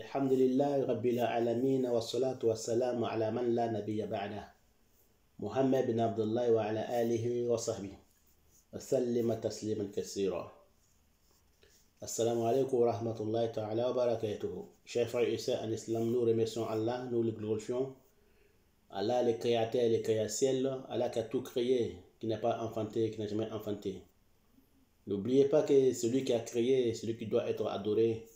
Alhamdulillah Rabbil Alamin wa salatu wa salam ala man la nabiyya ba'dah Muhammad bin Abdullah wa ala alihi wa sahbihi wa sallima tasliman kassira. Assalamu alaikum wa rahmatullahi ta'ala wa barakatuhu. Chers frères et sœurs en islam, nous remercions Allah, nous le glorifions. Allah le créateur, le créaciel, Allah qui a tout créé, qui n'a pas enfanté, qui n'a jamais enfanté. N'oubliez pas que celui qui a créé, celui qui doit être adoré,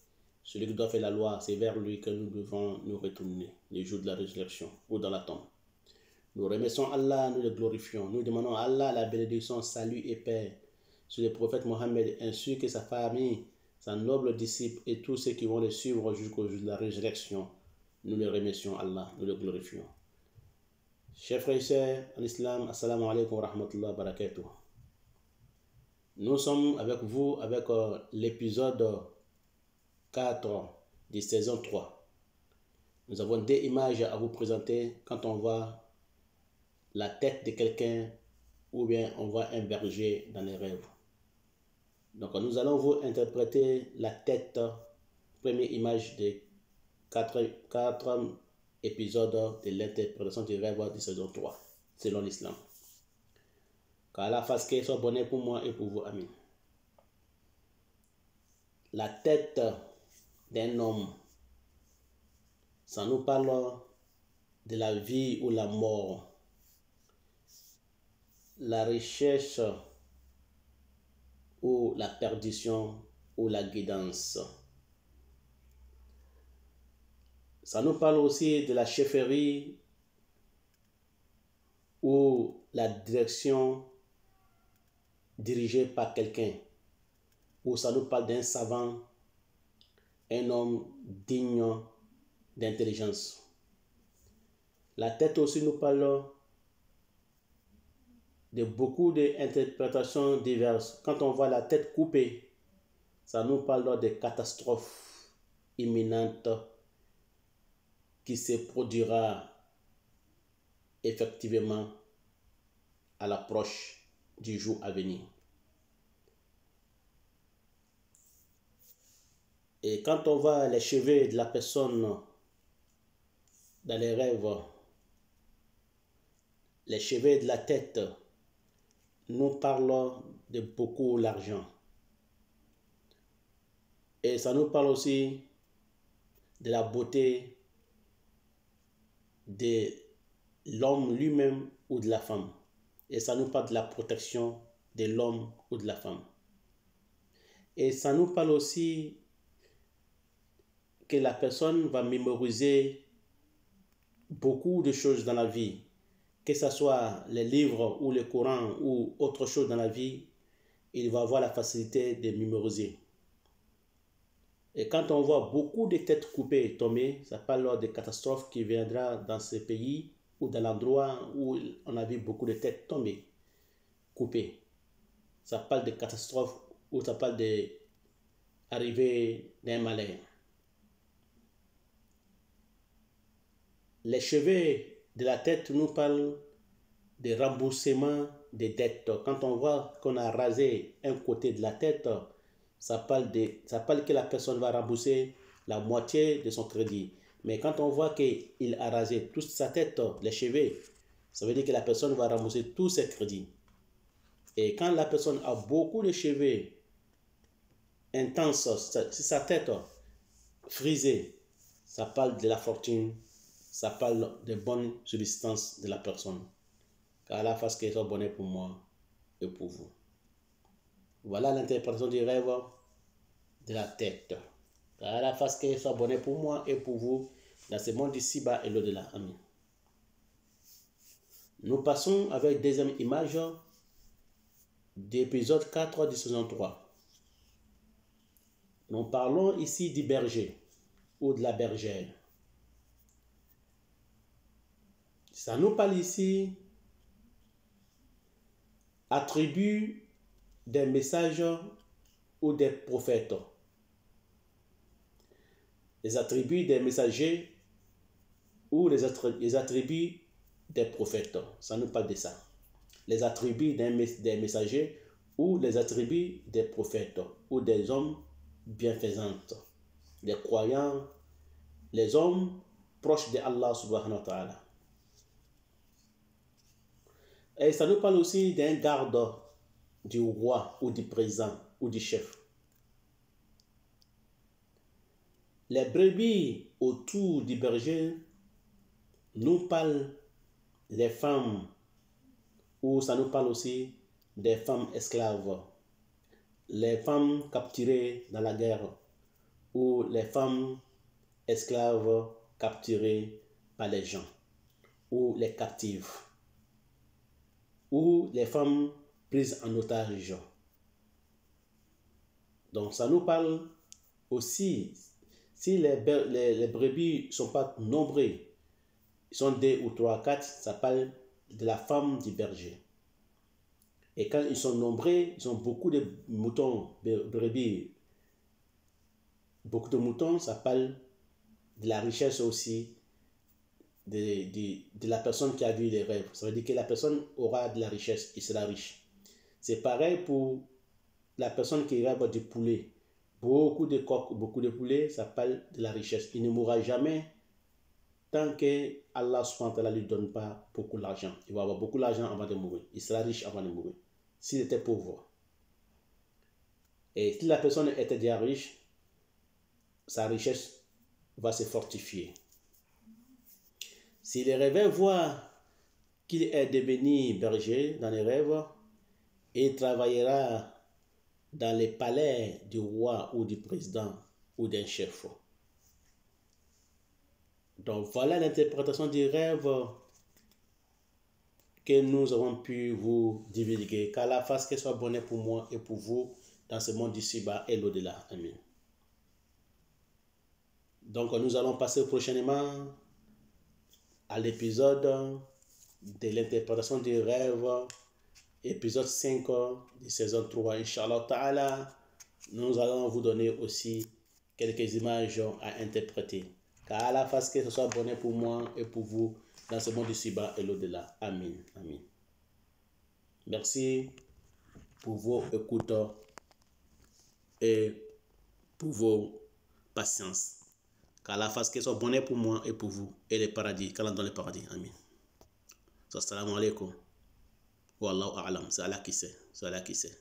celui qui doit faire la loi, c'est vers lui que nous devons nous retourner les jours de la résurrection ou dans la tombe. Nous remercions Allah, nous le glorifions. Nous demandons à Allah la bénédiction, salut et paix sur le prophète Mohammed ainsi que sa famille, sa noble disciple et tous ceux qui vont le suivre jusqu'au jour de la résurrection. Nous le remercions Allah, nous le glorifions. Chers frères et sœurs en islam, assalamu alaikum wa rahmatullahi wa barakatuh. Nous sommes avec vous avec l'épisode 4 de saison 3. Nous avons des images à vous présenter quand on voit la tête de quelqu'un ou bien on voit un berger dans les rêves. Donc nous allons vous interpréter la tête, première image des 4 épisodes de l'interprétation du rêve de saison 3, selon l'islam. Qu'Allah fasse qu'il soit bonheur pour moi et pour vous, amis. La tête d'un homme, ça nous parle de la vie ou la mort, la recherche ou la perdition ou la guidance. Ça nous parle aussi de la chefferie ou la direction dirigée par quelqu'un, ou ça nous parle d'un savant, un homme digne d'intelligence. La tête aussi nous parle de beaucoup d'interprétations diverses. Quand on voit la tête coupée, ça nous parle de catastrophes imminentes qui se produira effectivement à l'approche du jour à venir. Et quand on voit les cheveux de la personne dans les rêves, les cheveux de la tête nous parlent de beaucoup d'argent. Et ça nous parle aussi de la beauté de l'homme lui-même ou de la femme. Et ça nous parle de la protection de l'homme ou de la femme. Et ça nous parle aussi que la personne va mémoriser beaucoup de choses dans la vie, que ce soit les livres ou le Coran ou autre chose dans la vie, il va avoir la facilité de mémoriser. Et quand on voit beaucoup de têtes coupées tomber, ça parle de catastrophes qui viendra dans ce pays ou dans l'endroit où on a vu beaucoup de têtes tomber, coupées. Ça parle de catastrophes ou ça parle d'arrivée d'un malheur. Les cheveux de la tête nous parlent de remboursement des dettes. Quand on voit qu'on a rasé un côté de la tête, ça parle que la personne va rembourser la moitié de son crédit. Mais quand on voit qu'il a rasé toute sa tête, les cheveux, ça veut dire que la personne va rembourser tous ses crédits. Et quand la personne a beaucoup de cheveux intenses sur sa tête, frisée, ça parle de la fortune, ça parle de bonne subsistance de la personne. Qu'Allah fasse qu'il soit bonheur pour moi et pour vous. Voilà l'interprétation du rêve de la tête. Qu'Allah fasse qu'il soit bonheur pour moi et pour vous dans ce monde d'ici-bas et l'au-delà. Amen. Nous passons avec deuxième image d'épisode 4 de saison 3. Nous parlons ici du berger ou de la bergère. Ça nous parle ici attributs des messages ou des prophètes. Les attributs des messagers ou les attributs des prophètes. Ça nous parle de ça. Les attributs des messagers ou les attributs des prophètes ou des hommes bienfaisants, des croyants les hommes proches de Allah subhanahu wa ta'ala. Et ça nous parle aussi d'un garde du roi ou du président ou du chef. Les brebis autour du berger nous parlent des femmes, ou ça nous parle aussi des femmes esclaves, les femmes capturées dans la guerre, ou les femmes esclaves capturées par les gens, ou les captives, ou les femmes prises en otage. Donc ça nous parle aussi, si les brebis ne sont pas nombreux, ils sont 2 ou 3, 4, ça parle de la femme du berger. Et quand ils sont nombreux, ils ont beaucoup de moutons, brebis, beaucoup de moutons, ça parle de la richesse aussi, de la personne qui a vu les rêves. Ça veut dire que la personne aura de la richesse, il sera riche. C'est pareil pour la personne qui rêve du poulet. Beaucoup de coqs, beaucoup de poulets, ça parle de la richesse. Il ne mourra jamais tant que Allah subhanahu wa ta'ala ne lui donne pas beaucoup d'argent. Il va avoir beaucoup d'argent avant de mourir. Il sera riche avant de mourir. S'il était pauvre. Et si la personne était déjà riche, sa richesse va se fortifier. Si les rêveurs voient qu'il est devenu berger dans les rêves, il travaillera dans les palais du roi ou du président ou d'un chef. Donc voilà l'interprétation du rêve que nous avons pu vous divulguer. Qu'Allah fasse que ce soit bonheur pour moi et pour vous dans ce monde d'ici-bas et l'au-delà. Amen. Donc nous allons passer prochainement à l'épisode de l'interprétation du rêve, épisode 5 de saison 3, Inch'Allah Ta'ala. Nous allons vous donner aussi quelques images à interpréter. Qu'Allah fasse que ce soit bonheur pour moi et pour vous dans ce monde ici-bas et l'au-delà. Amen. Amen. Merci pour vos écoutes et pour vos patiences. Qu'Allah fasse que ce soit bonheur pour moi et pour vous et le paradis, qu'Allah donne le paradis. Amen. Assalamu alaikum. Wallahu a'lam. C'est Allah qui sait. C'est Allah qui sait.